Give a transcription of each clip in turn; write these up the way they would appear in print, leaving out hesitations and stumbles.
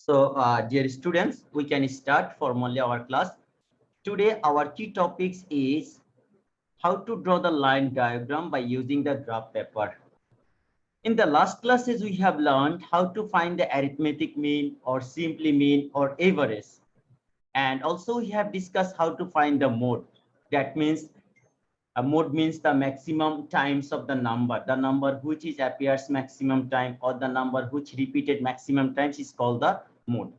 So, dear students, we can start formally our class. Today, our key topics is how to draw the line diagram by using the graph paper. In the last classes, we have learned how to find the arithmetic mean or simply mean or average. And also we have discussed how to find the mode. That means a mode means the maximum times of the number which is appears maximum time or the number which repeated maximum times is called the mode.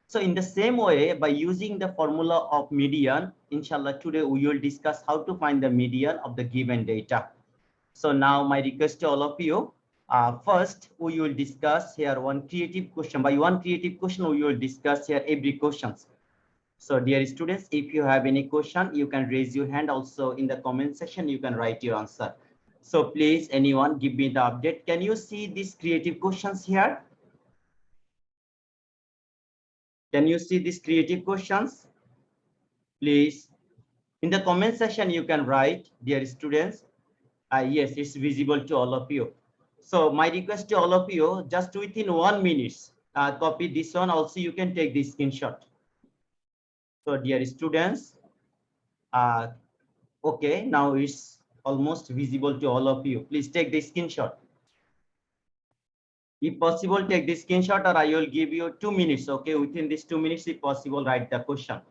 So in the same way, by using the formula of median, inshallah, today we will discuss how to find the median of the given data. So now my request to all of you, first we will discuss here one creative question. By one creative question, we will discuss here every questions. So dear students, if you have any question, you can raise your hand. Also in the comment section, you can write your answer. So please, anyone, give me the update. Can you see these creative questions here? Can you see these creative questions? Please, in the comment section, you can write, dear students. Yes, it's visible to all of you. So my request to all of you, just within 1 minute, copy this one. Also, you can take this screenshot. So dear students, okay, now it's almost visible to all of you. Please take the screenshot. If possible, take the screenshot or I will give you 2 minutes. Okay, within these 2 minutes, if possible, write the question.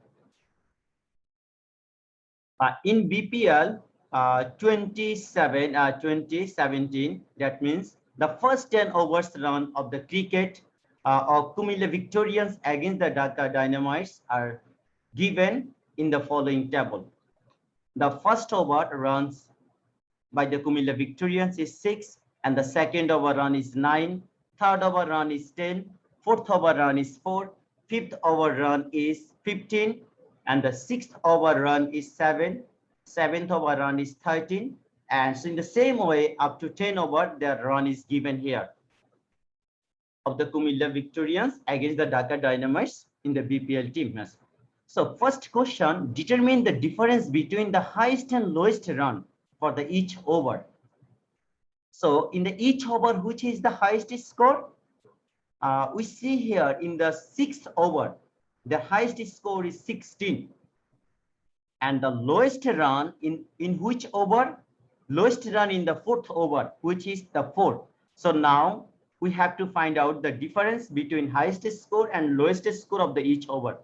In BPL 2017, that means the first 10 overs run of the cricket of Kumilla Victorians against the Dhaka Dynamites are given in the following table. The first over runs by the Kumilla Victorians is 6, and the second over run is 9, third over run is 10, fourth over run is 4, fifth over run is 15, and the sixth over run is 7, seventh over run is 13, and so in the same way up to 10 over the run is given here of the Kumilla Victorians against the Dhaka Dynamites in the BPL team. So first question, determine the difference between the highest and lowest run for the each over. So in the each over, which is the highest score? We see here in the sixth over, the highest score is 16. And the lowest run in which over? Lowest run in the fourth over, which is the 4. So now we have to find out the difference between highest score and lowest score of the each over.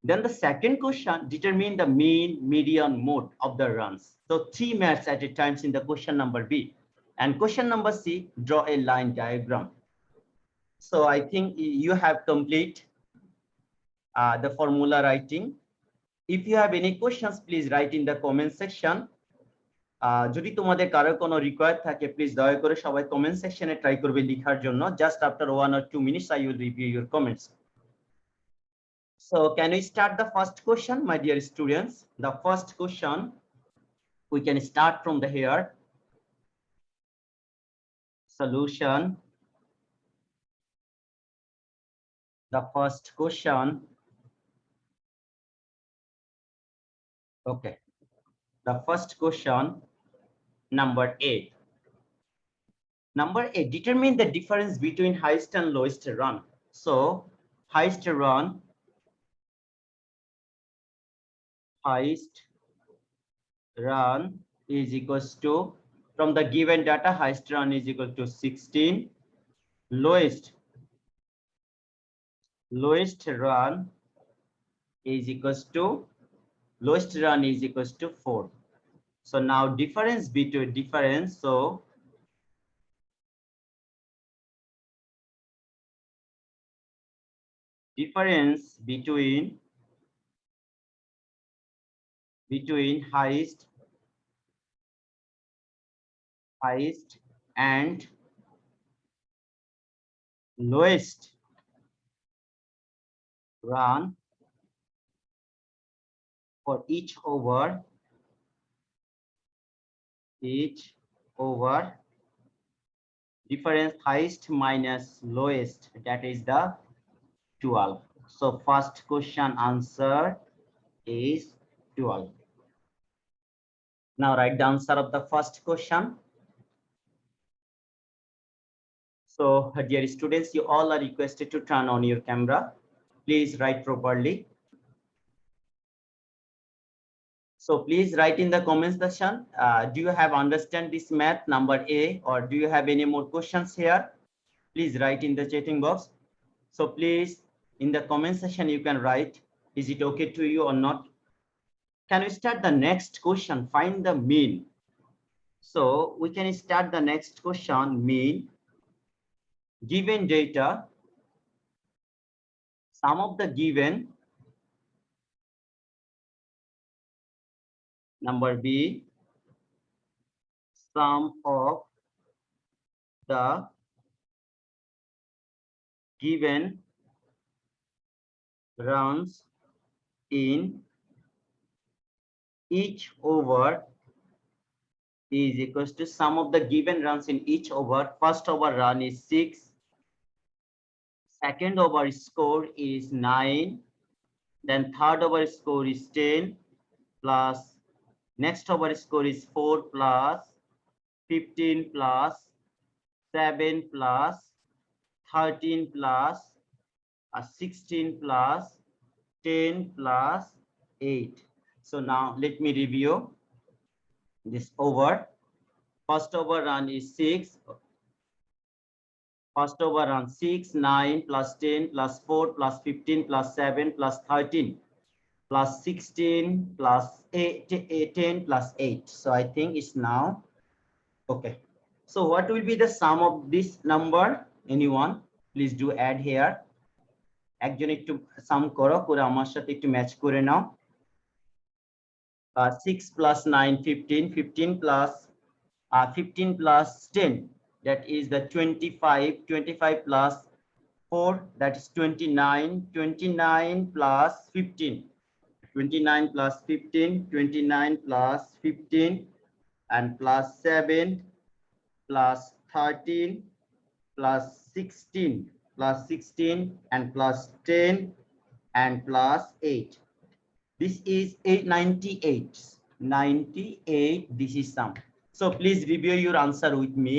Then the second question, determine the mean, median, mode of the runs. So 3 maths at a time in the question number B. And question number C, draw a line diagram. So I think you have complete the formula writing. If you have any questions, please write in the comment section. যদি তোমাদের কারো কোনো require থাকে, please দয়া করে সবাই comment সেকশনে try করবে লেখার জন্য. Just after 1 or 2 minutes, I will review your comments. So can we start the first question, my dear students? The first question, we can start from the here. Solution. The first question. Okay. The first question, number 8. Number 8, determine the difference between highest and lowest run. So highest run is equals to, from the given data, highest run is equal to 16. Lowest run is equals to 4. So now difference between so difference between highest and lowest run for each over difference highest minus lowest, that is the 12. So first question answer is 12. Now write the answer of the first question. So, dear students, you all are requested to turn on your camera. Please write properly. So please write in the comment section. Do you have understand this math number A, or do you have any more questions here? Please write in the chatting box. So please, in the comment section, you can write, is it okay to you or not? Can we start the next question? Find the mean. So we can start the next question, mean. Given data, sum of the given, number B, sum of the given runs in each over is equals to sum of the given runs in each over. First over run is 6. Second over score is 9. Then third over score is 10 plus next over score is 4 plus 15 plus 7 plus 13 plus 16 plus 10 plus 8. So now let me review this over. First over run is 6. First over run 6, 9 plus 10 plus 4 plus 15 plus 7 plus 13 plus 16 plus 10 plus 8. So I think it's now okay. So what will be the sum of this number? Anyone? Please do add here. একজন একটু সাম করো, করে আমার সাথে একটু match করে নাও। 6 plus 9, 15, 15 plus 15 plus 10, that is the 25, 25 plus 4, that is 29, 29 plus 15, 29 plus 15, 29 plus 15, and plus 7 plus 13 plus 16 plus 16 and plus 10 and plus 8. This is 898. 98, this is sum. So please review your answer with me.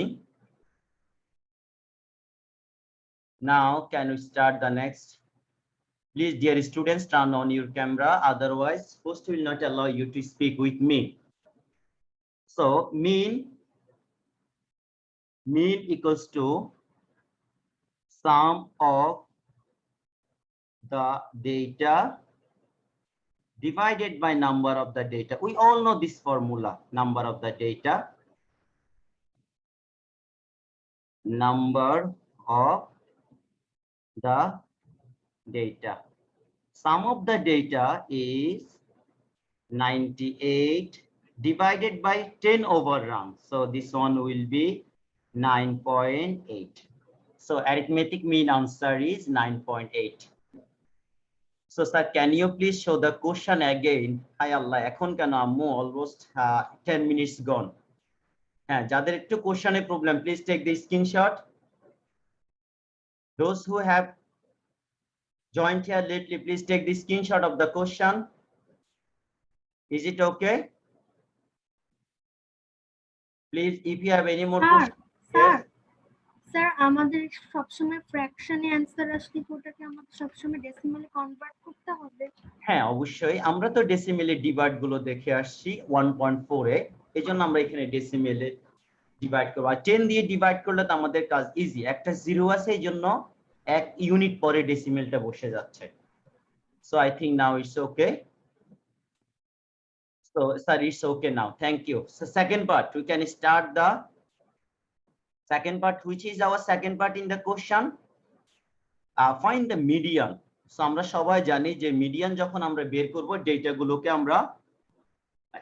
Now can we start the next? Please, dear students, turn on your camera, otherwise host will not allow you to speak with me. So mean equals to sum of the data divided by number of the data. We all know this formula, number of the data, number of the data. Sum of the data is 98 divided by 10 over run. So this one will be 9.8. So arithmetic mean answer is 9.8. So sir, can you please show the question again? Hi Allah, ekhon keno ammu almost 10 minutes gone. Jader ekটু question e problem, please take the screenshot. Those who have joined here lately, please take the screenshot of the question. Is it okay? Please, if you have any more questions. Sir আমাদের সবসময় ফ্র্যাকশনে answer আসলে ওটাকে আমাদের সবসময় ডেসিমালে convert করতে হবে। হ্যাঁ অবশ্যই, আমরা তো ডেসিমেলে ডিভাইড গুলো দেখে আসছি 1.4 এ, এজন্য আমরা এখানে ডেসিমেলে ডিভাইড করব। আর 10 দিয়ে ডিভাইড করলে তো আমাদের কাজ ইজি, একটা জিরো আছে এইজন্য এক ইউনিট পরে ডেসিমেলটা বসে যাচ্ছে। So I think now it's okay. So sir, it's okay now, thank you. So second part, we can start the second part. Which is our second part in the question? Find the median. So আমরা সবাই জানি যে median যখন আমরা বের করব data গুলোকে আমরা,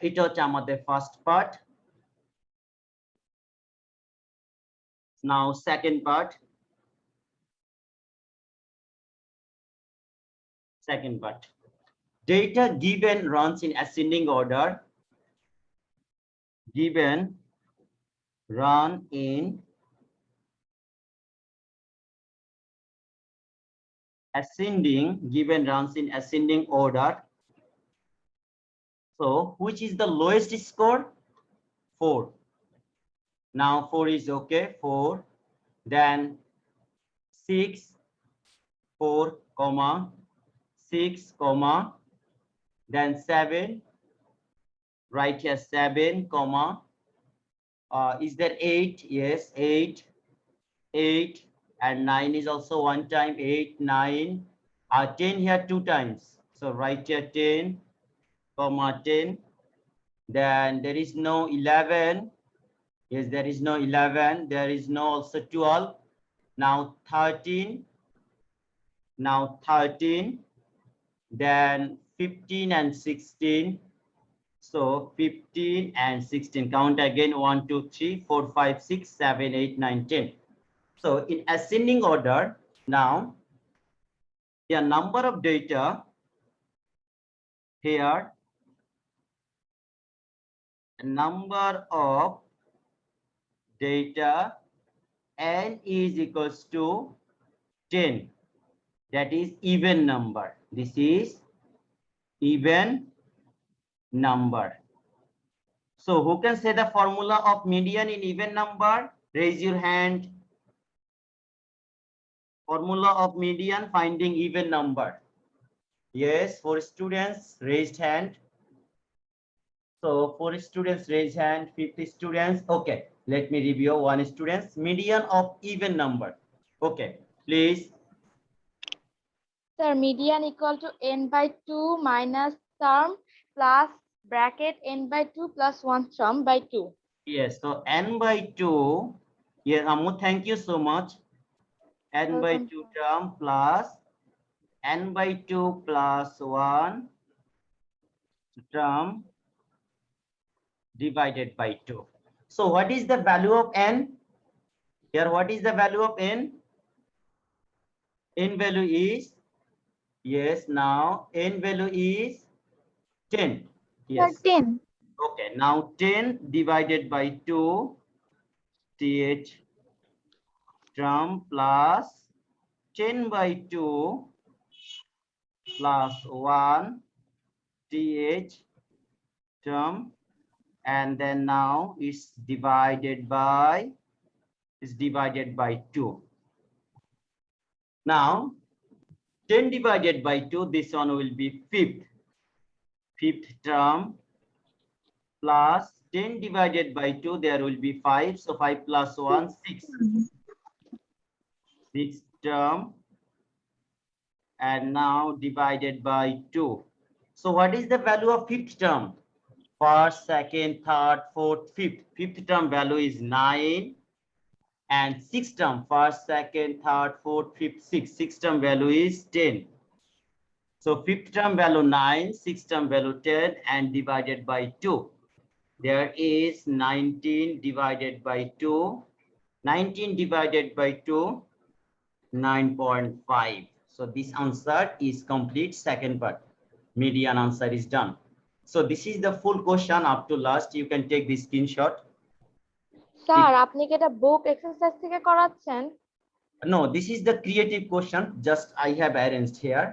এটা হচ্ছে আমাদের first part. Now second part. Second part. Data given runs in ascending order. Given run in ascending, given runs in ascending order. So which is the lowest score? 4. Now 4 is okay, 4. Then 6, 4, comma, 6, comma, then 7, right here 7, comma, is there 8? Yes, 8, 8, and 9 is also one time, 8, 9, 10 here 2 times. So right here 10, comma 10, then there is no 11. Yes, there is no 11. There is no also 12. Now 13. Now 13. Then 15 and 16. So 15 and 16. Count again. 1, 2, 3, 4, 5, 6, 7, 8, 9, 10. So in ascending order, now the number of data here, number of data n is equals to 10. That is even number. This is even number. So who can say the formula of median in even number? Raise your hand. Formula of median finding even number. Yes, 4 students raised hand. So 4 students raised hand, 50 students. Okay, let me review. 1 students, median of even number. Okay, please. Sir, median equal to n by 2 minus term plus bracket n by 2 plus 1 term by 2. Yes, so n by 2. Yes, Amu, thank you so much. N by Welcome, 2 sir. term plus n by 2 plus 1 term divided by 2. So what is the value of n? Here, what is the value of n? N value is, yes, now n value is 10. Yes. 10. Okay, now 10 divided by 2, th term plus 10 by 2 plus 1 th term, and then now it's divided by 2. Now 10 divided by 2, this one will be fifth term plus 10 divided by 2, there will be 5. So 5 plus 1, 6. Sixth term, and now divided by 2. So what is the value of fifth term? First, second, third, fourth, fifth. Fifth term value is 9. And sixth term, first, second, third, fourth, fifth, sixth. Sixth term value is 10. So fifth term value 9, sixth term value 10, and divided by 2. There is 19 divided by 2. 19 divided by 2, 9.5. So this answer is complete. Second part, median answer is done. So this is the full question up to last. You can take the screenshot. Sir আপনি কি এটা বুক exercise থেকে করাচ্ছেন? No, this is the creative question. Just I have arranged here.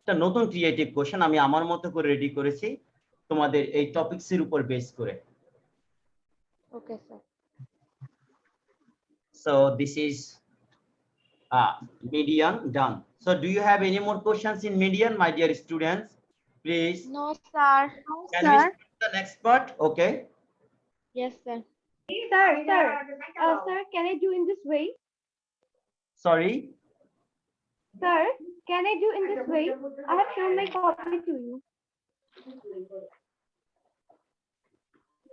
এটা নতুন creative question আমি আমার মতো করে রেডি করেছি তোমাদের এই টপিকস এর উপর বেস করে। Okay sir. So this is median done. So do you have any more questions in median, my dear students? Please. No sir. Can we start the next part? Okay. Yes sir. Sir, can I do in this way? Sorry. Sir, can I do in this way? I have shown my copy to you.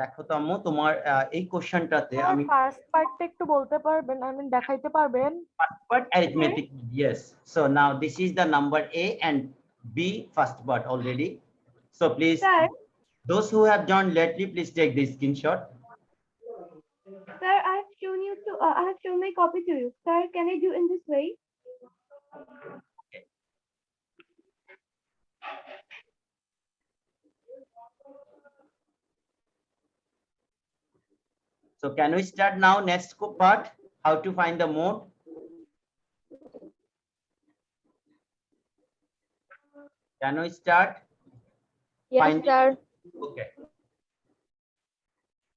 দেখো তো আম্মু তোমার এই কোশ্চেনটাতে আমি first পার্টটা একটু বলতে পারবেন, আই মিন দেখাইতে পারবেন? first part arithmetic, yes. So now this is the number A and B first part already. So please, Sir. Those who have joined lately, please take this screenshot. Sir, I have shown you to. I have shown my copy to you. Sir, can I do in this way? So can we start now? Next part, how to find the mode. Can we start? Yes Finding- sir. Okay.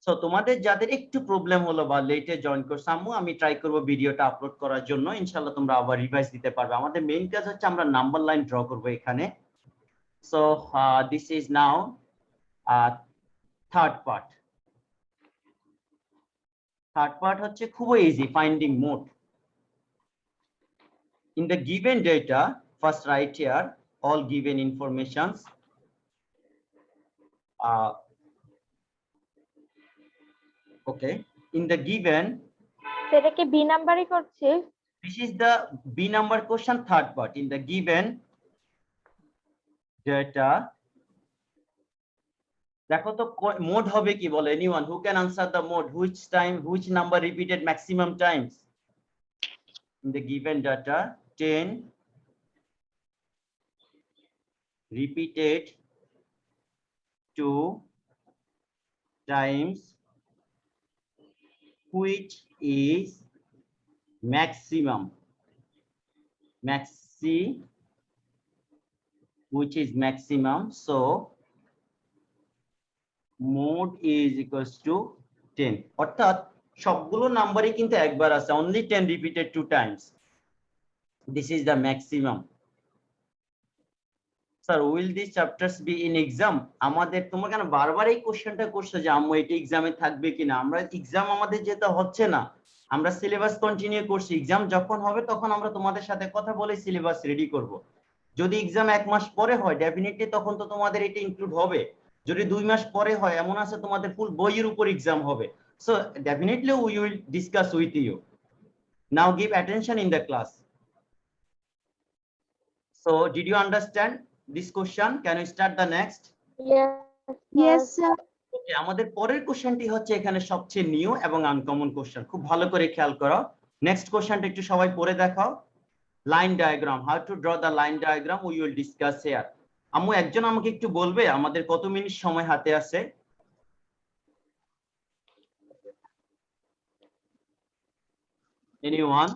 So তোমাদের যাদের একটু problem হলো বা লেটে join করছো আম্মু, আমি try করব ভিডিওটা আপলোড করার জন্য, ইনশাআল্লাহ তোমরা আবার রিভাইজ দিতে পারবে। আমাদের মেইন কাজ হচ্ছে আমরা নাম্বার লাইন ড্র করব এখানে। So this is now third part. Third part হচ্ছে খুবই easy, finding mode. In the given data, first write here all given informations. Okay, in the given, সেটা কি বি নাম্বারই করছে? this is the B number question, third part. In the given data, দেখো তো mode হবে কি বলে, anyone who can answer the mode, which number repeated maximum times in the given data? 10 repeated 2 times, which is maximum, which is maximum. So mode is equals to 10. অর্থাৎ সবগুলো নাম্বারই কিন্তু একবার আছে, only 10 repeated 2 times. This is the maximum. Sir, will these chapters be in exam? আমাদের তোমরা কেন বারবার এই কোশ্চেনটা করছো যে আম্মু এটা এক্সামে থাকবে কিনা? আমরা এক্সাম আমাদের যেটা হচ্ছে না, আমরা সিলেবাস কন্টিনিউ করছি। এক্সাম যখন হবে তখন আমরা তোমাদের সাথে কথা বলে সিলেবাস রেডি করব। যদি এক্সাম 1 মাস পরে হয় ডেফিনেটলি তখন তো তোমাদের এটা ইনক্লুড হবে। যদি 2 মাস পরে হয়, এমন আছে তোমাদের ফুল বইয়ের উপর এক্সাম হবে। So definitely we will discuss with you. Now give attention in the class. So did you understand this question? Can you start the next? Yes, sir. Okay, আমাদের পরের কোশ্চেনটি হচ্ছে এখানে সবচেয়ে নিউ এবং আনকমন কোশ্চেন। খুব ভালো করে খেয়াল করো। নেক্সট কোশ্চেনটা একটু সবাই পড়ে দেখাও। Line diagram, how to draw the line diagram we will discuss here. আম্মু একজন আমাকে একটু বলবে আমাদের কত মিনিট সময় হাতে আছে? Anyone?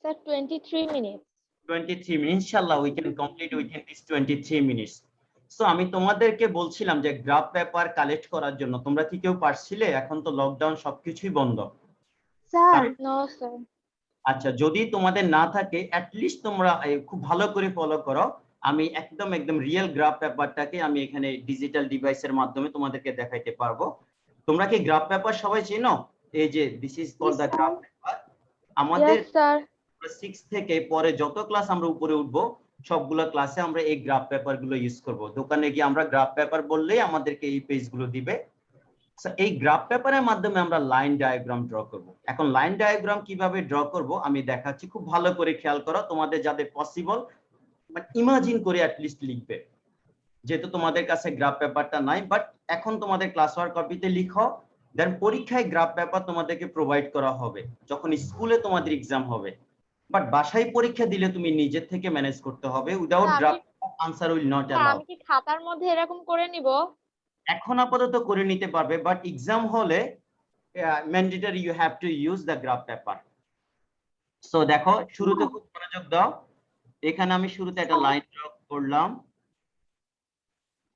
Sir, 23 minutes. 23 minutes. Inshallah we can complete within this 23 minutes. So আমি তোমাদেরকে বলছিলাম যে গ্রাফ পেপার কালেক্ট করার জন্য তোমরা কি কেউ পারছিলে? এখন তো লকডাউন, সবকিছুই বন্ধ। Sir, no, sir. আচ্ছা, যদি তোমাদের না থাকে অ্যাটলিস্ট তোমরা খুব ভালো করে ফলো করো। আমি একদম রিয়েল গ্রাফ পেপারটাকে আমি এখানে ডিজিটাল ডিভাইসের মাধ্যমে তোমাদেরকে দেখাইতে পারবো। তোমরা কি গ্রাফ পেপার সবাই চেনো? এই যে this is called the graph paper. আমাদের 6 থেকে পরে যত ক্লাস আমরা উপরে উঠবো সবগুলো ক্লাসে আমরা এই গ্রাফ পেপার গুলো ইউজ করব। দোকানে গিয়ে আমরা গ্রাফ পেপার বললেই আমাদেরকে এই পেজগুলো দিবে। এই গ্রাফ পেপারের মাধ্যমে আমরা লাইন ডায়াগ্রাম ড্র করব। এখন লাইন ডায়াগ্রাম কিভাবে ড্র করব আমি দেখাচ্ছি, খুব ভালো করে খেয়াল করো। তোমাদের যাদের পসিবল বাট ইমাজিন করে অ্যাটলিস্ট লিখবে, যেহেতু তোমাদের কাছে গ্রাফ পেপারটা নাই। বাট এখন তোমাদের ক্লাস ওয়ার্ক কপিতে লিখো, দেন পরীক্ষায় গ্রাফ পেপার তোমাদেরকে প্রোভাইড করা হবে যখন স্কুলে তোমাদের এক্সাম হবে। বাট বাসায় পরীক্ষা দিলে তুমি নিজের থেকে ম্যানেজ করতে হবে। Without graph answer will not allow. আমি কি খাতার মধ্যে এরকম করে নিব? এখন আপাতত করে নিতে পারবে, বাট এক্সাম হলে mandatory you have to use the graph paper. So দেখো শুরুতে খুব মনোযোগ দাও। এখানে আমি শুরুতে একটা লাইন ড্র করলাম।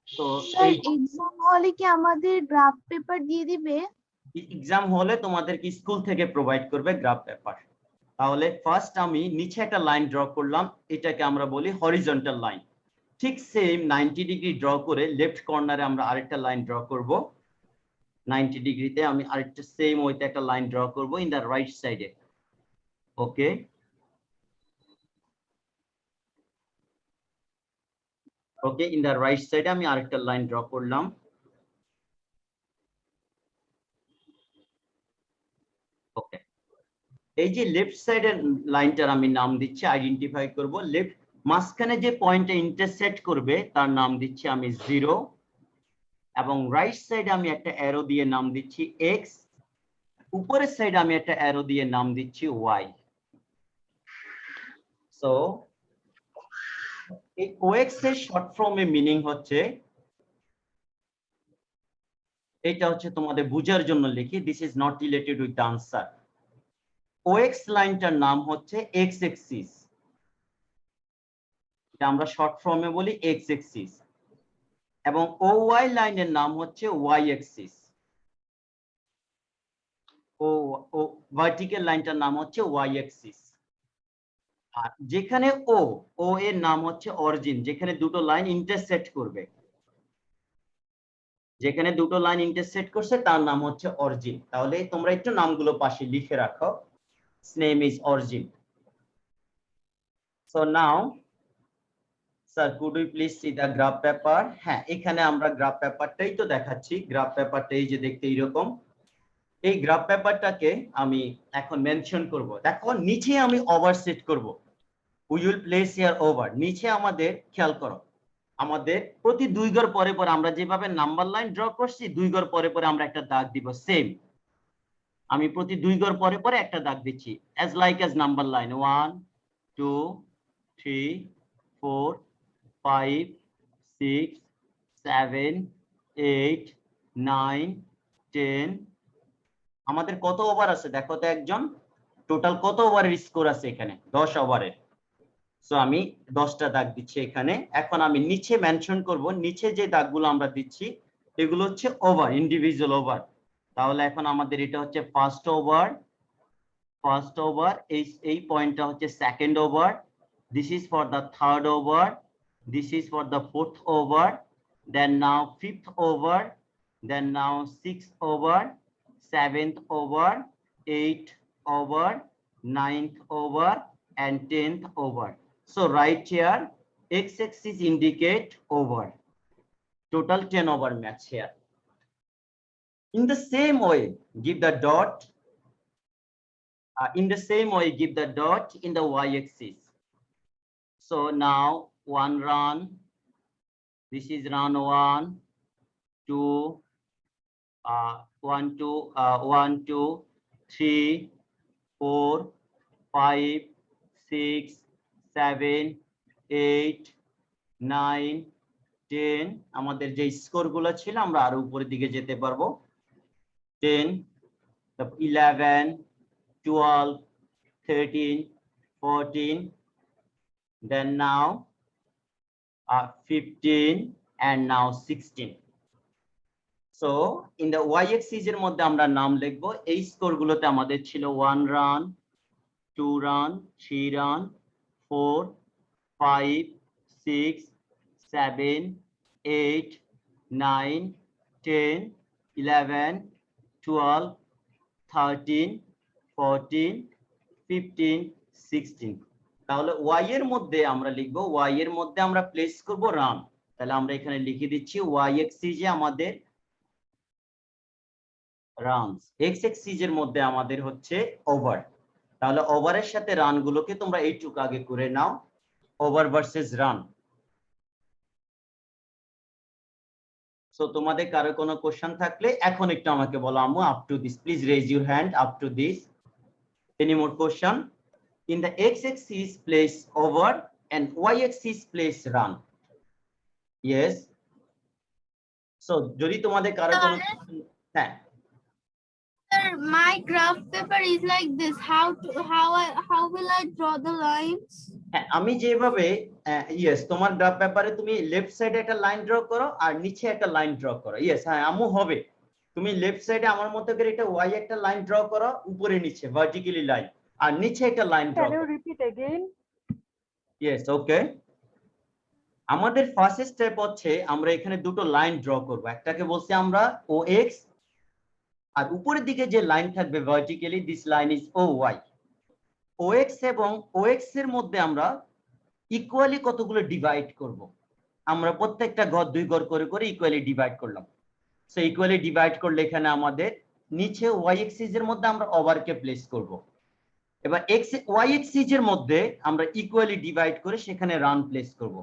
তো এই এক্সাম হলে কি আমাদের গ্রাফ পেপার দিয়ে দিবে? এক্সাম হলে তোমাদেরকে স্কুল থেকে প্রোভাইড করবে গ্রাফ পেপার। তাহলে ফার্স্ট আমি নিচে একটা লাইন ড্র করলাম, এটাকে আমরা বলি হরিজন্টাল লাইন। ঠিক সেম 90 ডিগ্রি ড্র করে লেফট কর্নারে আমরা আরেকটা লাইন ড্র করব। 90 ডিগ্রিতে আমি আরেকটা সেম ওইতে একটা লাইন ড্র করব ইন দা রাইট সাইডে। ওকে, ওকে, ইন দা রাইট সাইডে আমি আরেকটা লাইন ড্র করলাম। ওকে, এই যে লেফট সাইডের লাইনটার আমি নাম দিচ্ছি, আইডেন্টিফাই করব। লেফট মাঝখানে যে পয়েন্টটা ইন্টারসেক্ট করবে তার নাম দিচ্ছি আমি 0, এবং রাইট সাইডে আমি একটা অ্যারো দিয়ে নাম দিচ্ছি x, উপরের সাইডে আমি একটা অ্যারো দিয়ে নাম দিচ্ছি y। সো এই OX এর শর্ট ফর্মে মিনিং হচ্ছে, এটা হচ্ছে তোমাদের বুঝার জন্য লিখি, this is not related with the answer. OX লাইনটার নাম হচ্ছে x অ্যাক্সিস, এটা আমরা শর্ট ফর্মে বলি x অ্যাক্সিস। এবং OY লাইনের নাম হচ্ছে Y অ্যাক্সিস। ও ভার্টিক্যাল লাইনটার নাম হচ্ছে Y অ্যাক্সিস। আর যেখানে ও এর নাম হচ্ছে অরিজিন, যেখানে দুটো লাইন ইন্টারসেক্ট করবে, যেখানে দুটো লাইন ইন্টারসেক্ট করছে তার নাম হচ্ছে অরিজিন। তাহলে তোমরা একটু নামগুলো পাশে লিখে রাখো। Name is origin. So now sir could you please see the graph paper. হ্যাঁ, এখানে আমরা গ্রাফ পেপারটাই তো দেখাচ্ছি। গ্রাফ পেপারটা এই যে দেখতে এইরকম। এই গ্রাফ পেপারটাকে আমি এখন মেনশন করব। দেখো নিচে আমি ওভার সেট করব। We will place here over. নিচে আমাদের খেয়াল করো, আমাদের প্রতি 2 ঘর পরে পরে আমরা যেভাবে নাম্বার লাইন ড্র করছি 2 ঘর পরে পরে আমরা একটা দাগ দিব। সেম আমি প্রতি 2 ঘর পরে পরে একটা দাগ দিচ্ছি, as like as number line 1 2 3 4 5 6 7 8 9 10। আমাদের কত ওভার আছে দেখো তো একজন, টোটাল কত ওভারের স্কোর আছে এখানে? 10 ওভারের। সো আমি 10টা দাগ দিচ্ছি এখানে। এখন আমি নিচে মেনশন করব, নিচে যে দাগগুলো আমরা দিচ্ছি এগুলো হচ্ছে ওভার, ইন্ডিভিজুয়াল ওভার। তাহলে এখন আমাদের এটা হচ্ছে ফার্স্ট ওভার, এই পয়েন্টটা হচ্ছে second over, this is for the third over, this is for the fourth over, then now fifth over, then now sixth over, seventh over, eight over, ninth over and 10th over. So right here x-axis indicate over. Total 10 over match here. In the same way, give the dot. In the same way, give the dot in the y-axis. So now one run. This is run 1, 2, 1, 2, 3, 4, 5, 6, 7, 8, 9, 10। আমাদের যে score গুলো ছিল আমরা আরো উপরের দিকে যেতে পারবো। 10, 11, 12, 13, 14, then now 15 and now 16. So in the y-axis এর মধ্যে আমরা নাম লিখবো। এই স্কোর গুলোতে আমাদের ছিল 1 রান, 2 রান, 3 রান, 4, 5, 6, 7, 8, 9, 10, 11, 12, 13, 14, 15, 16। তাহলে y এর মধ্যে আমরা লিখবো, y এর মধ্যে আমরা প্লেস করব রান। তাহলে আমরা এখানে লিখে দিচ্ছি y এক্সিসে আমাদের রানস, x এক্সিসের মধ্যে আমাদের হচ্ছে ওভার। তাহলে ওভারের সাথে রান গুলোকে তোমরা এইটুকু আগে করে নাও, ওভার ভার্সেস রান। সো তোমাদের কারো কোনো কোশ্চেন থাকলে এখন একটু আমাকে বলো আম্মু। Up to this please raise your hand. Up to this any more question? ইন দ্য x axis place over and y axis place run. Yes. So যদি তোমাদের কারো কোনো, হ্যাঁ Sir, my graph paper is like this. How will I draw the lines? হ্যাঁ, আমি যেভাবে ইয়েস তোমার গ্রাফ পেপারে তুমি লেফট সাইডে একটা লাইন ড্র করো আর নিচে একটা লাইন ড্র করো। ইয়েস, হ্যাঁ আম্মু হবে। তুমি লেফট সাইডে আমার মতো করে এটা ওয়াই একটা লাইন ড্র করো, উপরে নিচে ভার্টিক্যালি লাইন, আর নিচে একটা লাইন ড্র করো। Can you repeat again? Yes, okay. আমাদের ফার্স্ট স্টেপ হচ্ছে আমরা এখানে দুটো লাইন ড্র করব। একটাকে বলছি আমরা OX, আর উপরের দিকে যে লাইন থাকবে vertically, this line is OY। OX এবং OX এর মধ্যে আমরা ইকুয়ালি কতগুলো ডিভাইড করব। আমরা প্রত্যেকটা ঘর 2 ঘর করে করে ইকুয়ালি ডিভাইড করলাম। সো ইকুয়ালি ডিভাইড করলে এখানে আমাদের নিচে y এক্সিস এর মধ্যে আমরা ওভারকে প্লেস করব। এবার y এক্সিস এর মধ্যে আমরা ইকুয়ালি ডিভাইড করে সেখানে রান প্লেস করব।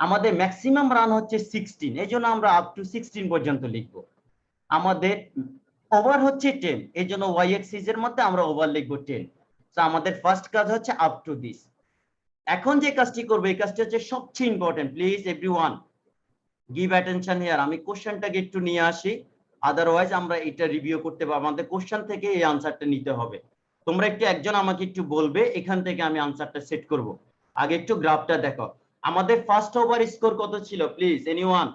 আমাদের ম্যাক্সিমাম রান হচ্ছে 16, এজন্য আমরা আপ টু 16 পর্যন্ত লিখব। আমাদের ওভার হচ্ছে 10, এজন্য y এক্সিস এর মধ্যে আমরা ওভার লিখব 10। সো আমাদের ফার্স্ট কাজ হচ্ছে আপ টু দিস। এখন যে কাজটি করবে এই কাজটি হচ্ছে সবচেয়ে important. Please everyone give attention here. আমি কোশ্চেনটাকে একটু নিয়ে আসি, আদারওয়াইজ আমরা এটা রিভিউ করতে পারবো। আমাদের কোশ্চেন থেকে এই আনসারটা নিতে হবে। তোমরা একটু একজন আমাকে একটু বলবে, এখান থেকে আমি আনসারটা সেট করব। আগে একটু গ্রাফটা দেখো। আমাদের ফার্স্ট ওভার স্কোর কত ছিল প্লিজ এনিওয়ান?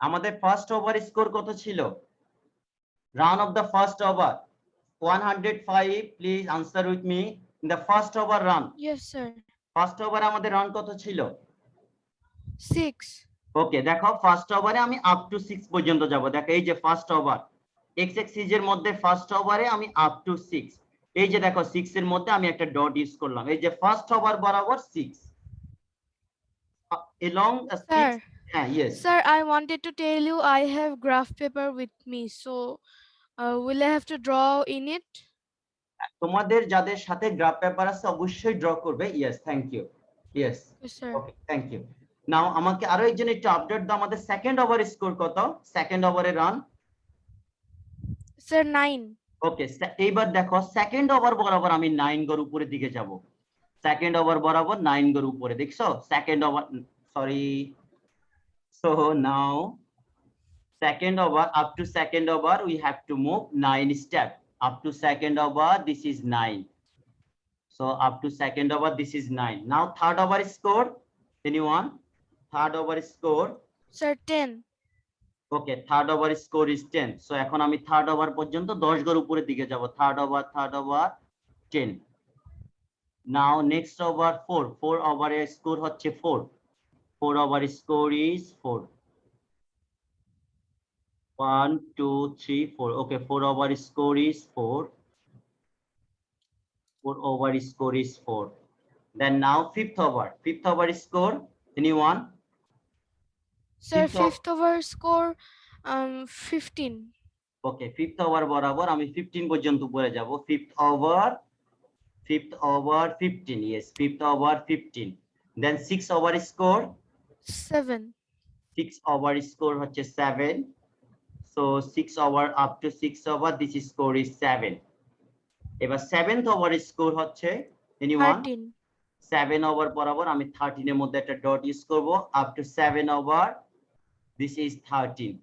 আমাদের ফার্স্ট ওভার স্কোর কত ছিল? Run of the first over 105, please answer with me. In the first over run, Yes, sir. First ওভারে আমাদের রান কত ছিল? 6. ওকে, দেখো ফার্স্ট ওভারে আমি আপ টু 6 পর্যন্ত যাব। দেখো এই যে ফার্স্ট ওভার, এক্স এক্সিস এর মধ্যে ফার্স্ট ওভারে আমি আপ টু 6, এই যে দেখো 6 এর মধ্যে আমি একটা ডট ইউজ করলাম, এই যে ফার্স্ট ওভার বরাবর 6 along a 6। Sir. হ্যাঁ, yes. Sir, I wanted to tell you I have graph paper with me, so will I have to draw in it? তোমাদের যাদের সাথে গ্রাফ পেপার আছে অবশ্যই ড্র করবে। Yes, thank you. Yes, Yes, sir. Okay, thank you. Now আমাকে আরো একজন একটু আপডেট দাও, আমাদের সেকেন্ড ওভার স্কোর কত? সেকেন্ড ওভারে রান। Sir, 9. ওকে, এইবার দেখো সেকেন্ড ওভার বরাবর আমি 9 গড় উপরের দিকে যাব। সেকেন্ড ওভার বরাবর 9 গড় উপরে, দেখছো? Second over, sorry, so now second over, up to second over we have to move 9 step. Up to second over this is 9, so up to second over this is 9. Now third over score, anyone? Third over score? Sir, 10. Okay, third over score is 10, so এখন আমি third over পর্যন্ত 10 গড় উপরের দিকে যাব। Third over 10। Now next over 4 ওভারের score হচ্ছে 4 over score is 4। 1 2 3 4, okay, 4 over score is 4 over score is 4. Then now fifth over score, anyone? Sir, Fifth fifth over score 15. Okay, fifth over বরাবর আমি 15 পর্যন্ত উপরে যাব। fifth over 15, yes, fifth over 15. Then sixth over score? 7. 6 over score হচ্ছে 7, so 6 over, up to 6 over this score is 7. এবার seventh over score হচ্ছে anyone? 13. 7 over বরাবর আমি 13 এর মধ্যে একটা ডট ইউজ করব। Up to 7 over this is 13।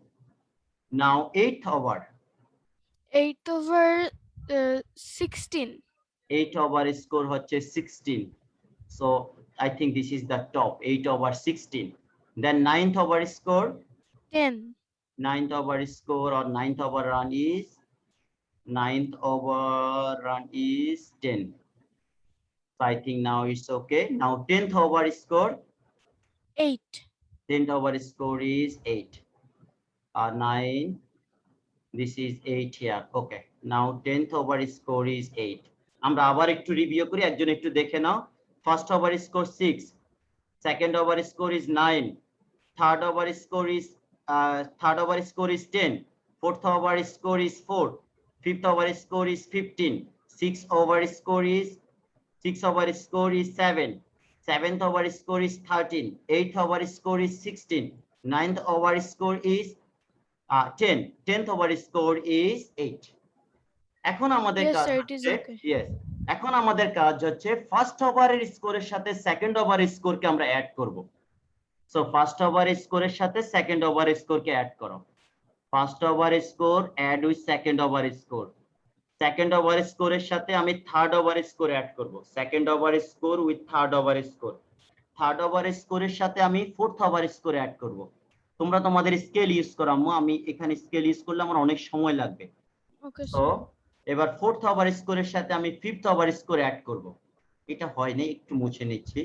Now 8th over. 8th over 16. 8 over score হচ্ছে 16, so I think this is the top. 8 over 16। Then 9th over score? 10. 9th over score or 9th over run is 10. So I think now it's okay. Now 10th over score? 8. 10th over score is 8. 9. This is 8 here. Okay. Now 10th over score is 8. আমরা আবার একটু review করি, একজন একটু দেখে নাও। First over score 6, second over score is 9, third over score is 10, fourth over score is 4, fifth over score is 15, sixth over score is 7, seventh over score is 13, eighth over score is 16, ninth over score is 10, 10th over score is 8. এখন আমাদের Yes, কাজ sir, it is হচ্ছে, okay. yes, এখন আমাদের কাজ হচ্ছে first ওভারের স্কোরের সাথে সেকেন্ড ওভারের স্কোরকে আমরা অ্যাড করব। সো ফার্স্ট ওভার স্কোরের সাথে সেকেন্ড ওভার স্কোরকে অ্যাড করো। First over score add with second over score. Second over স্কোরের সাথে আমি থার্ড ওভার স্কোর অ্যাড করব। Second over score with third over score. Third over স্কোরের সাথে আমি ফোর্থ ওভার স্কোর অ্যাড করব। তোমরা তোমাদের স্কেল ইউজ করো আম্মু, আমি এখানে স্কেল ইউজ করলে আমার অনেক সময় লাগবে। Okay, তো sir. এবার ফোর্থ ওভার স্কোরের সাথে আমি ফিফথ ওভার স্কোর অ্যাড করব। এটা হয়নি, একটু মুছে নিচ্ছি।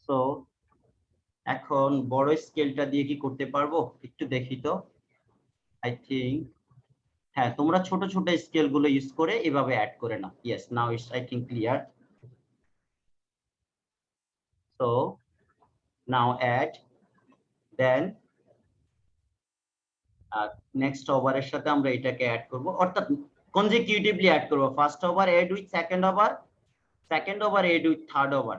সো এখন বড় স্কেলটা দিয়ে কি করতে পারবো একটু দেখি তো। আই থিংক হ্যাঁ, তোমরা ছোট ছোট স্কেল গুলো ইউজ করে এভাবে অ্যাড করে নাও। Yes, now it's I think clear. So now add, then next ওভারের সাথে আমরা এটাকে অ্যাড করব, অর্থাৎ কনজিকিউটিভলি অ্যাড করব। First over add with second over, second over add with third over,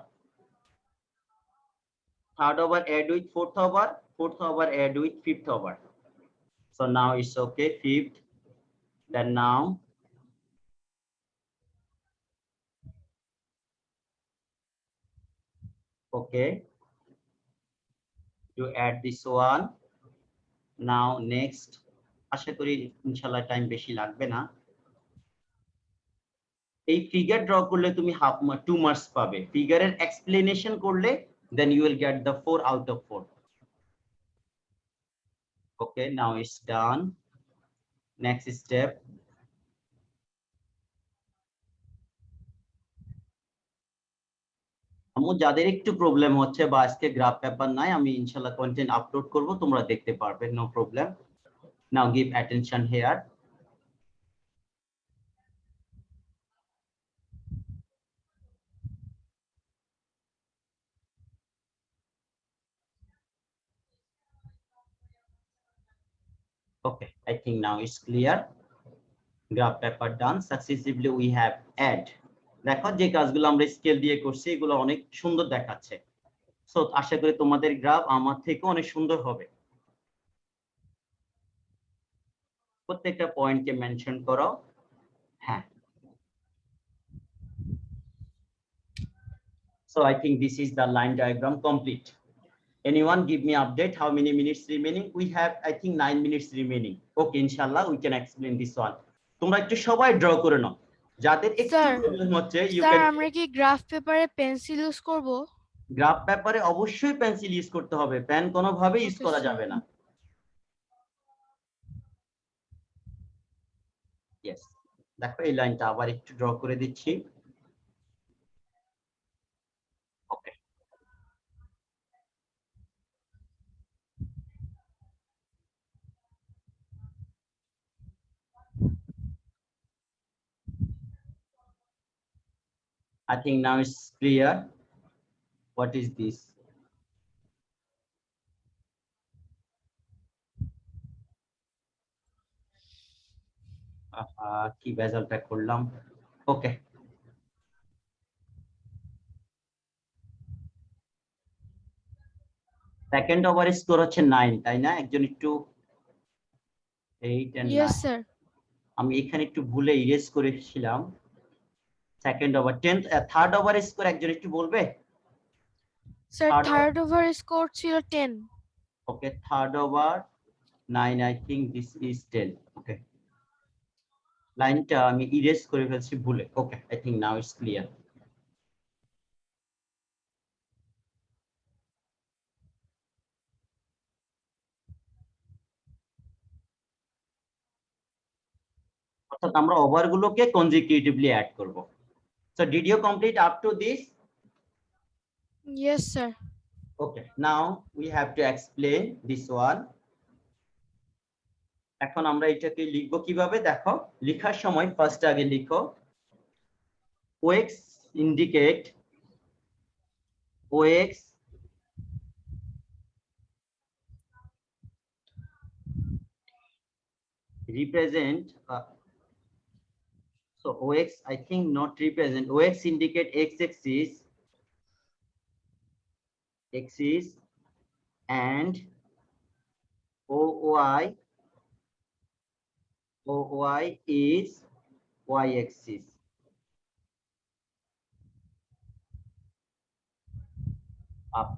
third over add with fourth over, fourth over add with fifth over. So now it's okay, fifth. Then now okay, to add this one. Now next, আশা করি ইনশাআল্লাহ time বেশি লাগবে না। এই figure draw করলে তুমি 2 marks পাবে, ফিগারের explanation করলে then you will get the 4 out of 4. Okay, now it's done. Next step. আমু যাদের একটু প্রবলেম হচ্ছে বা আজকে গ্রাফ পেপার নাই, আমি ইনশাআল্লাহ কন্টেন্ট আপলোড করব, তোমরা দেখতে পারবে, no problem. Now give attention here. Okay, I think now it's clear. Graph paper done successively. We have add. দেখো যে কাজগুলো আমরা স্কেল দিয়ে করছি এগুলো অনেক সুন্দর দেখাচ্ছে। সো আশা করি তোমাদের গ্রাফ আমার থেকে অনেক সুন্দর হবে। প্রত্যেকটা পয়েন্টকে মেনশন করো। হ্যাঁ, so I think this is the line diagram complete. Anyone give me update how many minutes remaining? We have I think 9 minutes remaining. Okay, inshallah we can explain this one. তোমরা একটু সবাই draw করে নাও, যাদের একটু Sir, problem হচ্ছে you sir can. আমরা কি graph পেপারে পেন্সিল ইউজ করব? গ্রাফ পেপারে অবশ্যই পেন্সিল ইউজ করতে হবে, পেন কোনোভাবে ইউজ Okay, করা sir. যাবে না। ইয়েস, দেখো এই লাইনটা আবার একটু ড্র করে দিচ্ছি। ওকে, I think now it's clear. What is this? কি বেজালটা করলাম। ওকে, সেকেন্ড ওভার স্কোর হচ্ছে 9, তাই না? একজন একটু 8 and 9, Yes, sir. আমি এখানে একটু ভুলে ইরেজ করেছিলাম। Second over 10, third over score একজন একটু বলবে? Sir Third third over score ছিল 10। Okay, third over 9, I think this is 10. Okay, লাইনটা আমি ইরেজ করে ফেলছি ভুলে। ওকে, I think now it's clear. অর্থাৎ আমরা ওভারগুলোকে কনজিকিউটিভলি অ্যাড করব। So did you complete up to this? Yes, sir. Okay, now we have to explain this one. এখন আমরা এটাকে লিখবো কিভাবে দেখো, লেখার সময় ফার্স্ট আগে লিখো OX indicate OX represent so OX I think not represent, OX indicate x-axis and OY is y-axis.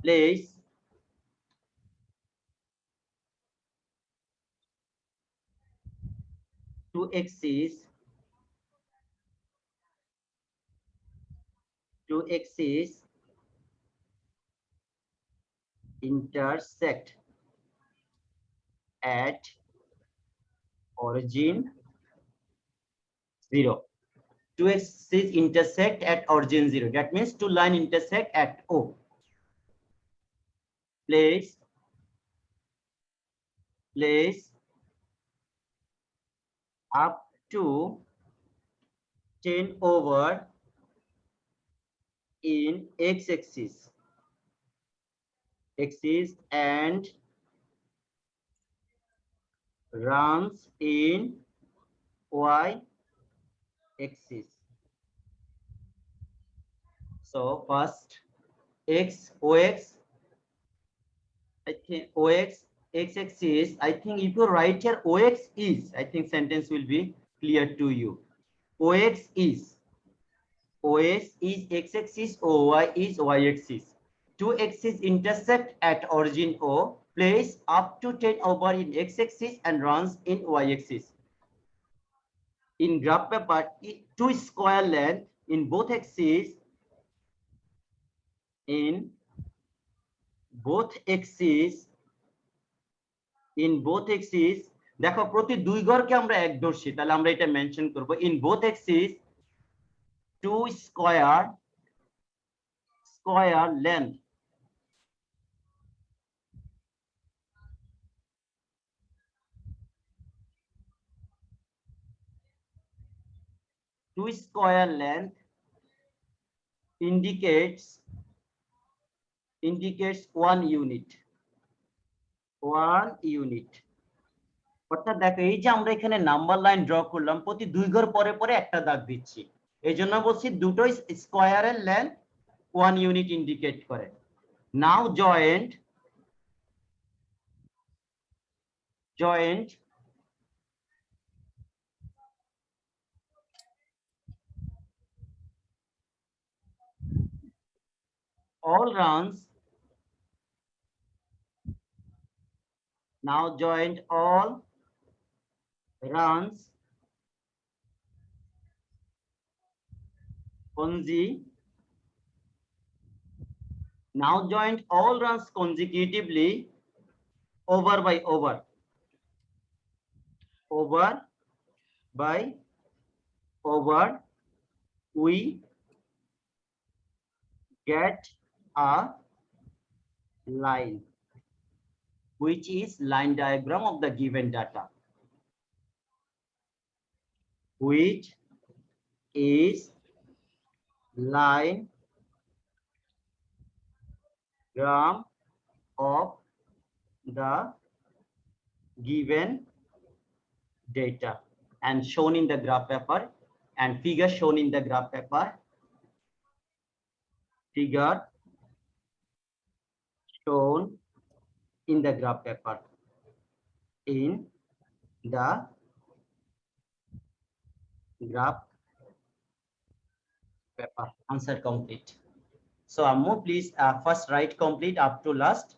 Place two axes intersect at origin 0. Two axes intersect at origin 0. That means two lines intersect at O. Place up to 10 over in x-axis and runs in y-axis. So first OX, I think OX x-axis, I think if you write here OX is, I think sentence will be clear to you. OX is x-axis, OY is y-axis. Two axes intersect at origin O, place up to 10 over in x-axis and runs in y-axis. In graph paper, two square length in both axes in both axes, in both axes, দেখো প্রতি দুই ঘরকে আমরা এক ধরছি, তাহলে আমরা এটা মেনশন করব in both axes 2 square length indicates 1 unit, অর্থাৎ দেখো এই যে আমরা এখানে নাম্বার লাইন ড্র করলাম, প্রতি দুই ঘর পরে পরে একটা দাগ দিচ্ছি, এই জন্য বলছি দুটো স্কোয়ারের লেন্থ 1 ইউনিট ইন্ডিকেট করে। নাও joint all runs, now joined all runs now joined all runs consecutively over by over we get a line which is line diagram of the given data, which is line diagram of the given data and shown in the graph paper, and figure shown in the graph paper, figure shown in the graph paper, answer complete. So Ammu, please first write complete up to last.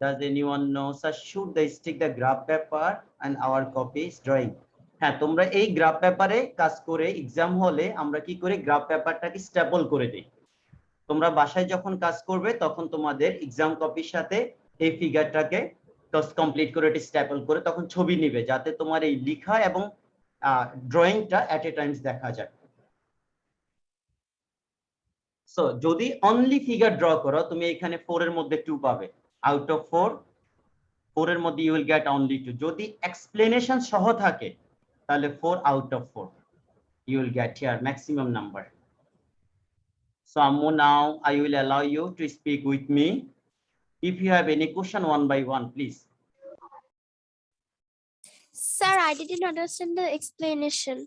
Does anyone know, sir, should they stick the graph paper and our copies drawing? হ্যাঁ, তোমরা এই graph পেপারে কাজ করে exam হলে আমরা কি করি, গ্রাফ পেপারটাকে স্ট্যাপল করে দিই। তোমরা বাসায় যখন কাজ করবে তখন তোমাদের এক্সাম কপির সাথে এই ফিগারটাকে কমপ্লিট করে এটা স্ট্যাপল করে তখন ছবি নিবে, যাতে তোমার এই লেখা এবং ড্রয়িংটা এট এ টাইমস দেখা যায়। সো যদি অনলি ফিগার ড্র করো, তুমি এখানে 4 এর মধ্যে 2 পাবে, আউট অফ 4 এর মধ্যে ইউ উইল গেট অনলি 2। যদি এক্সপ্লেনেশন সহ থাকে তাহলে 4 out of 4 you will get here maximum number. So Ammu, now I will allow you to speak with me. If you have any question one by one, please. Sir, I didn't understand the explanation.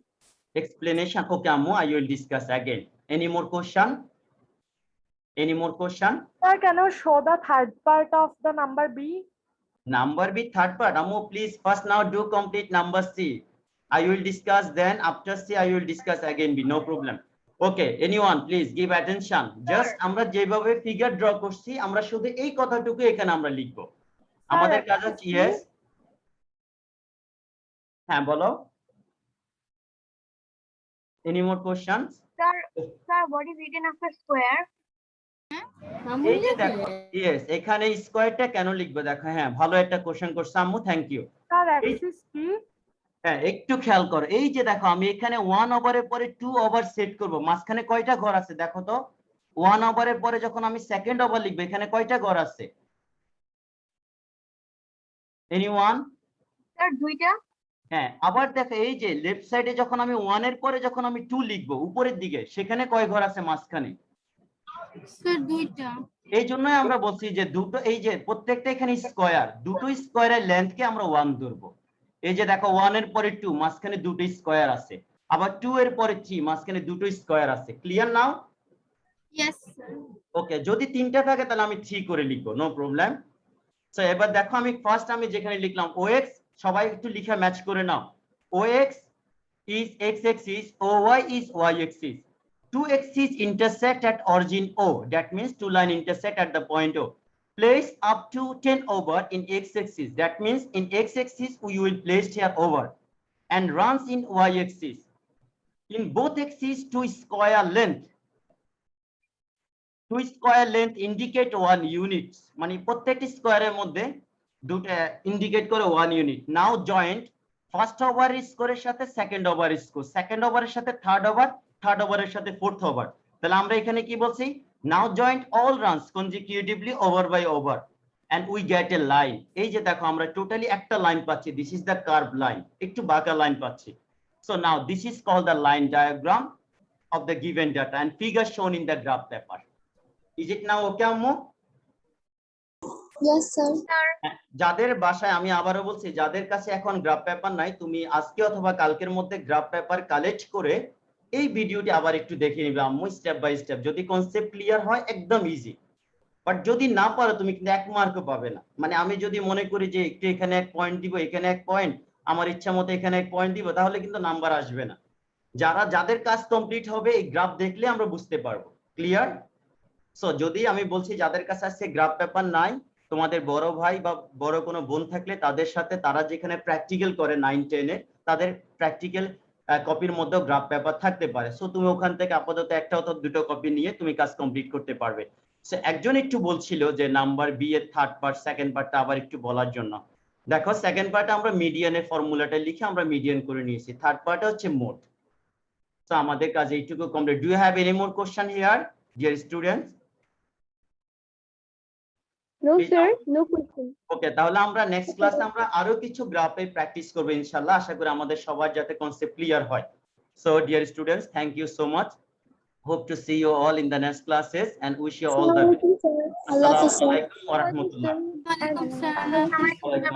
Okay, Ammu, I will discuss again. Any more question? Sir, can you show the third part of the number B? Number B third part. Ammu, please first now do complete number C. I will discuss, then after C I will discuss again B, no problem. Okay, anyone please give attention. Just আমরা যেভাবে figure draw করছি আমরা শুধু এই কথাটুকু এখানে আমরা লিখব। আমাদের কাজ হচ্ছে yes, হ্যাঁ বলো। Any more questions? Sir, what is written after square? এই যে দেখো yes, এখানে স্কয়ারটা কেন লিখবো দেখো, হ্যাঁ ভালো একটা কোশ্চেন করছো আম্মু, থ্যাংক ইউ। Sir, axis কি? হ্যাঁ একটু খেয়াল করো, এই যে দেখো আমি এখানে 1 ওভারের পরে 2 ওভার সেট করব, মাঝখানে কয়টা ঘর আছে দেখো তো। 1 ওভারের পরে যখন আমি সেকেন্ড ওভার লিখব এখানে কয়টা ঘর আছে? এনিওয়ান? স্যার দুইটা। হ্যাঁ, আবার দেখো এই যে লেফট সাইডে যখন আমি 1 এর পরে যখন আমি 2 লিখব উপরের দিকে, সেখানে কয় ঘর আছে মাঝখানে? স্যার দুইটা। এই জন্যই আমরা বলছি যে দুটো, এই যে প্রত্যেকটা এখানে স্কয়ার, দুটো স্কয়ারের লেন্থকে আমরা 1 ধরবো। এই যে দেখো 1 এর পরে 2 মাঝখানে দুটো স্কয়ার আছে, আবার 2 এর পরে 3 মাঝখানে দুটো স্কয়ার আছে। Clear now? Yes sir. Okay, যদি তিনটা থাকে তাহলে আমি 3 করে লিখবো, নো প্রবলেম। সো এবার দেখো আমি ফার্স্ট আমি যেখানে লিখলাম OX, সবাই একটু লিখে ম্যাচ করে নাও। OX is X axis, OY is Y axis. Two axes intersect at origin O. That means two lines intersect at the point O. Place up to 10 over in X axis. That means in X axis we will place here over, and runs in Y axis. In both axes two two square length indicate 1 unit, মানে প্রত্যেকটি স্কোয়ারের মধ্যে দুটো indicate করে 1 unit. Now joint first over স্কোরের সাথে second over score, second ওভারের সাথে থার্ড ওভার, থার্ড ওভারের সাথে ফোর্থ ওভার। তাহলে আমরা এখানে কি বলছি, now joint all runs consecutively over by over and we get a line। এই যে দেখো আমরা টোটালি একটা লাইন পাচ্ছি, this is the curve line, একটু বাঁকা লাইন পাচ্ছি। So now this is called the line diagram of the given data and figure shown in the graph paper. Is it now okay, Ammu? Yes, sir. যাদের বাসায়, আমি আবারও বলছি, যাদের কাছে এখন গ্রাফ পেপার নাই, তুমি আজকে অথবা কালকের মধ্যে গ্রাফ পেপার কালেক্ট করে এই ভিডিওটি আবার একটু দেখে নিবে আম্মু, স্টেপ বাই স্টেপ। যদি কনসেপ্ট ক্লিয়ার হয় একদম ইজি, বাট যদি না পারো তুমি কিন্তু 1 মার্কও পাবে না। মানে আমি যদি মনে করি যে একটু এখানে 1 পয়েন্ট দিব, এখানে 1 পয়েন্ট, আমার ইচ্ছা মতো এখানে 1 পয়েন্ট দিব, তাহলে কিন্তু নাম্বার আসবে না। যাদের কাজ কমপ্লিট হবে এই গ্রাফ দেখলে আমরা বুঝতে পারবো। ক্লিয়ার? সো যদি আমি বলছি যাদের কাছে আছে গ্রাফ পেপার নাই, তোমাদের বড় ভাই বা বড় কোনো বোন থাকলে তাদের সাথে, তারা যেখানে প্র্যাকটিক্যাল করে 9-10 এ, তাদের প্র্যাকটিক্যাল কপির মধ্যে গ্রাফ পেপার থাকতে পারে। সো তুমি ওখান থেকে আপাতত একটা অথবা দুটো কপি নিয়ে তুমি কাজ কমপ্লিট করতে পারবে। সো একজন একটু বলছিল যে নাম্বার বি এর থার্ড পার্ট সেকেন্ড পার্টটা আবার একটু বলার জন্য। দেখো সেকেন্ড পার্টে আমরা মিডিয়ানের ফর্মুলাটা লিখে আমরা মিডিয়ান করে নিয়েছি, থার্ড পার্টে হচ্ছে মোড। সো আমাদের কাজ এইটুকু complete. Do you have any more question here dear students? No, sir. No question. Okay, তাহলে আমরা নেক্সট ক্লাসে আমরা আরো কিছু গ্রাফে প্র্যাকটিস করব ইনশাআল্লাহ। আশা করি আমাদের সবার যাতে কনসেপ্ট ক্লিয়ার হয়। So dear students, thank you so much. Hope to see you all in the next classes and wish you all the best. Allah আসসালামু Hafiz, sir. আলাইকুম ওয়া রাহমাতুল্লাহ। ওয়ালাইকুম আসসালাম।